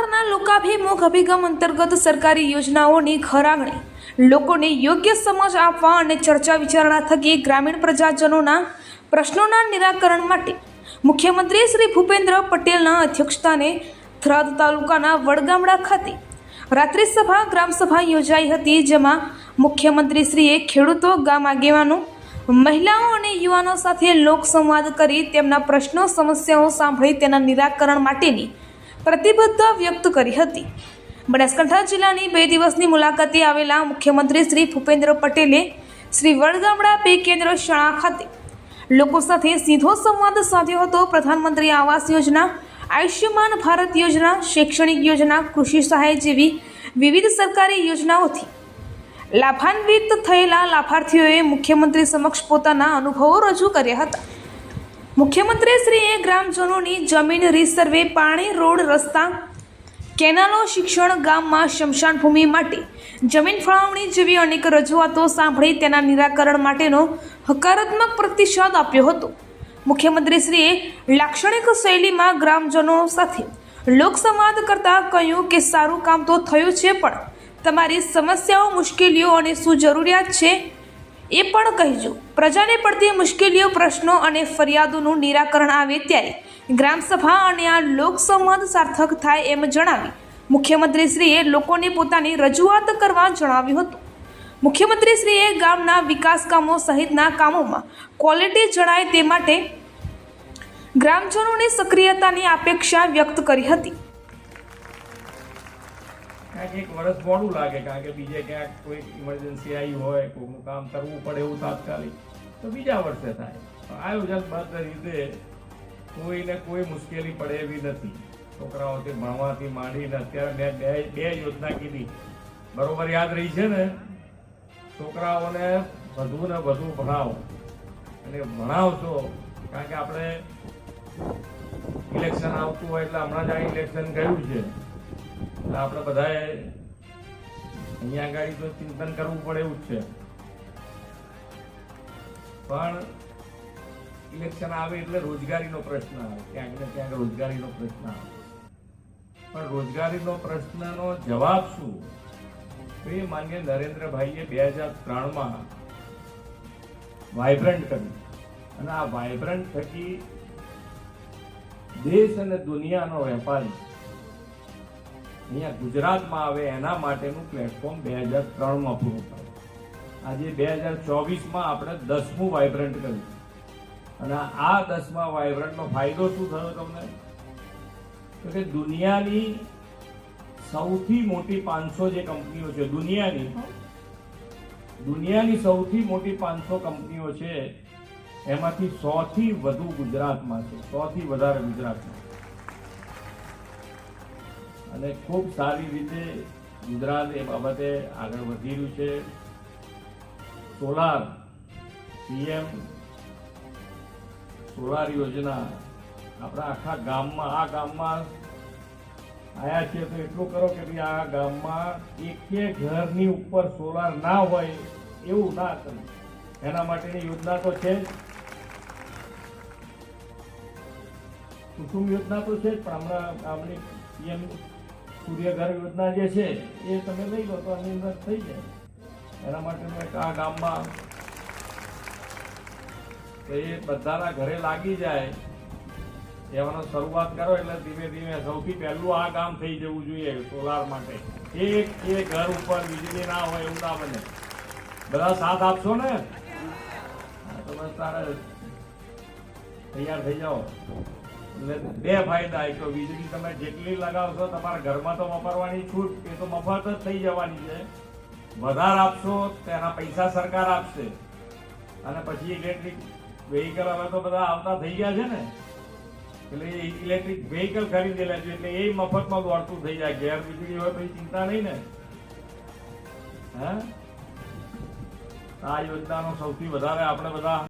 સરકારના લોકાભિમુખ અભિગમ અંતર્ગત સરકારી યોજનાઓની ઘર આંગણે લોકોને યોગ્ય સમજ આપવા અને ચર્ચા વિચારણા થકી ગ્રામીણ પ્રજાજનોના પ્રશ્નોના નિરાકરણ માટે મુખ્યમંત્રી શ્રી ભૂપેન્દ્ર પટેલના અધ્યક્ષસ્થાને થરાદ તાલુકાના વડગામડા ખાતે રાત્રિ સભા ગ્રામસભા યોજાઈ હતી, જેમાં મુખ્યમંત્રીશ્રીએ ખેડૂતો, ગામ આગેવાનો, મહિલાઓ અને યુવાનો સાથે લોકસંવાદ કરી તેમના પ્રશ્નો સમસ્યાઓ સાંભળી તેના નિરાકરણ માટેની પ્રતિબદ્ધતા વ્યક્ત કરી હતી. બનાસકાંઠા જિલ્લાની 2 દિવસની મુલાકાતે આવેલા મુખ્યમંત્રી શ્રી ભૂપેન્દ્ર પટેલે શ્રી વડગામડા પે કેન્દ્ર શાળા ખાતે લોકો સાથે સીધો સંવાદ સાધ્યો હતો. પ્રધાનમંત્રી આવાસ યોજના, આયુષ્યમાન ભારત યોજના, શૈક્ષણિક યોજના, કૃષિ સહાય જેવી વિવિધ સરકારી યોજનાઓથી લાભાન્વિત થયેલા લાભાર્થીઓએ મુખ્યમંત્રી સમક્ષ પોતાના અનુભવો રજૂ કર્યા હતા. મુખ્યમંત્રીશ્રીએ ગ્રામજનોની જમીન રીસર્વે, પાણી, રોડ, રસ્તા, કેનાલો, શિક્ષણ, ગામમાં સ્મશાન ભૂમિ માટે જમીન ફાળવણી જેવી અનેક રજૂઆતો સાંભળી તેના નિરાકરણ માટેનો હકારાત્મક પ્રતિસાદ આપ્યો હતો. મુખ્યમંત્રીશ્રીએ લાક્ષણિક શૈલીમાં ગ્રામજનો સાથે લોકસંવાદ કરતા કહ્યું કે સારું કામ તો થયું છે, પણ તમારી સમસ્યાઓ, મુશ્કેલીઓ અને શું જરૂરિયાત છે એ પણ કહેજો. પ્રજાને પડતી મુશ્કેલીઓ, પ્રશ્નો અને ફરિયાદોનું નિરાકરણ આવે ત્યારે ગ્રામસભા અને આ લોકસંવાદ સાર્થક થાય એમ જણાવી મુખ્યમંત્રીશ્રીએ લોકોને પોતાની રજૂઆત કરવા જણાવ્યું હતું. મુખ્યમંત્રીશ્રીએ ગામના વિકાસ કામો સહિતના કામોમાં ક્વોલિટી જણાય તે માટે ગ્રામજનોની સક્રિયતાની અપેક્ષા વ્યક્ત કરી હતી. એક વર્ષ મોડું લાગે, કારણ કે બીજે ક્યાંક કોઈ ઇમરજન્સી આવી હોય, કોઈનું કામ કરવું પડે એવું તાત્કાલિક, તો બીજા વર્ષે થાય. આયોજનબદ્ધ રીતે કોઈને કોઈ મુશ્કેલી પડે એવી નથી. છોકરાઓથી ભણવાથી માંડીને અત્યારે મેં બે યોજના કીધી, બરોબર યાદ રહી છે ને? છોકરાઓને વધુ ને વધુ ભણાવો, અને ભણાવશો, કારણ કે આપણે ઇલેક્શન આવતું હોય એટલે હમણાં જ આ ઇલેક્શન ગયું છે, એટલે આપણે બધાએ અહીંયા આગળ તો ચિંતન કરવું પડે એવું જ છે. પણ ઇલેક્શન આવે એટલે રોજગારીનો પ્રશ્ન આવે, ક્યાંક ને ક્યાંક રોજગારીનો પ્રશ્ન આવે. પણ રોજગારીનો પ્રશ્નનો જવાબ શું? એ માન્ય નરેન્દ્રભાઈએ 2003માં વાઇબ્રન્ટ કર્યું, અને આ વાઇબ્રન્ટ થકી દેશ અને દુનિયાનો વેપારી અહીંયા ગુજરાતમાં આવે એના માટેનું પ્લેટફોર્મ 2003માં પૂરું કર્યું. આજે 2024માં આપણે 10મું વાઇબ્રન્ટ કર્યું, અને આ 10મા વાઇબ્રન્ટનો ફાયદો શું થયો તમને? તો કે દુનિયાની સૌથી મોટી 500 જે કંપનીઓ છે, દુનિયાની સૌથી મોટી 500 કંપનીઓ છે, એમાંથી 100થી વધુ ગુજરાતમાં છે, 100થી વધારે ગુજરાતમાં. અને ખૂબ સારી રીતે ગુજરાત એ બાબતે આગળ વધી રહ્યું છે. સોલાર, પીએમ સોલાર યોજના આપણા આખા ગામમાં, આ ગામમાં આયા છે તો એટલું કરો કે ભાઈ આ ગામમાં એક ઘરની ઉપર સોલાર ના હોય એવું ના કરે. એના માટેની યોજના તો છે જ, કુસુમ યોજના તો છે જ, પણ હમણાં આપણી પીએમ સૂર્યઘર યોજના જે છે એ તમે લઈ લો તો આની અંદર થઈ જાય. એના માટેનું એક આ ગામમાં તો એ બધાના ઘરે લાગી જાય એવાનો શરૂઆત કરો, એટલે ધીમે ધીમે સૌથી પહેલું આ કામ થઈ જવું જોઈએ સોલાર માટે. એક ઘર ઉપર વીજળી ના હોય એવું ના બને. બધા સાથ આપશો ને? તો બસ તારે તૈયાર થઈ જાઓ. એટલે 2 ફાયદા. એક તો વીજળી તમે જેટલી લગાવશો તમારા ઘરમાં તો વાપરવાની છૂટ, એ તો મફત જ થઈ જવાની છે. વધારે આપશો તેના પૈસા સરકાર આપશે. અને પછી ઇલેક્ટ્રિક વેહિકલ હવે તો બધા આવતા થઈ ગયા છે ને, એટલે ઇલેક્ટ્રિક વેહિકલ ખરીદી લેજો, એટલે એ મફતમાં દોડતું થઈ જાય. ઘેર વીજળી હોય પછી ચિંતા નહીં ને. આ યોજનાનો સૌથી વધારે આપણે બધા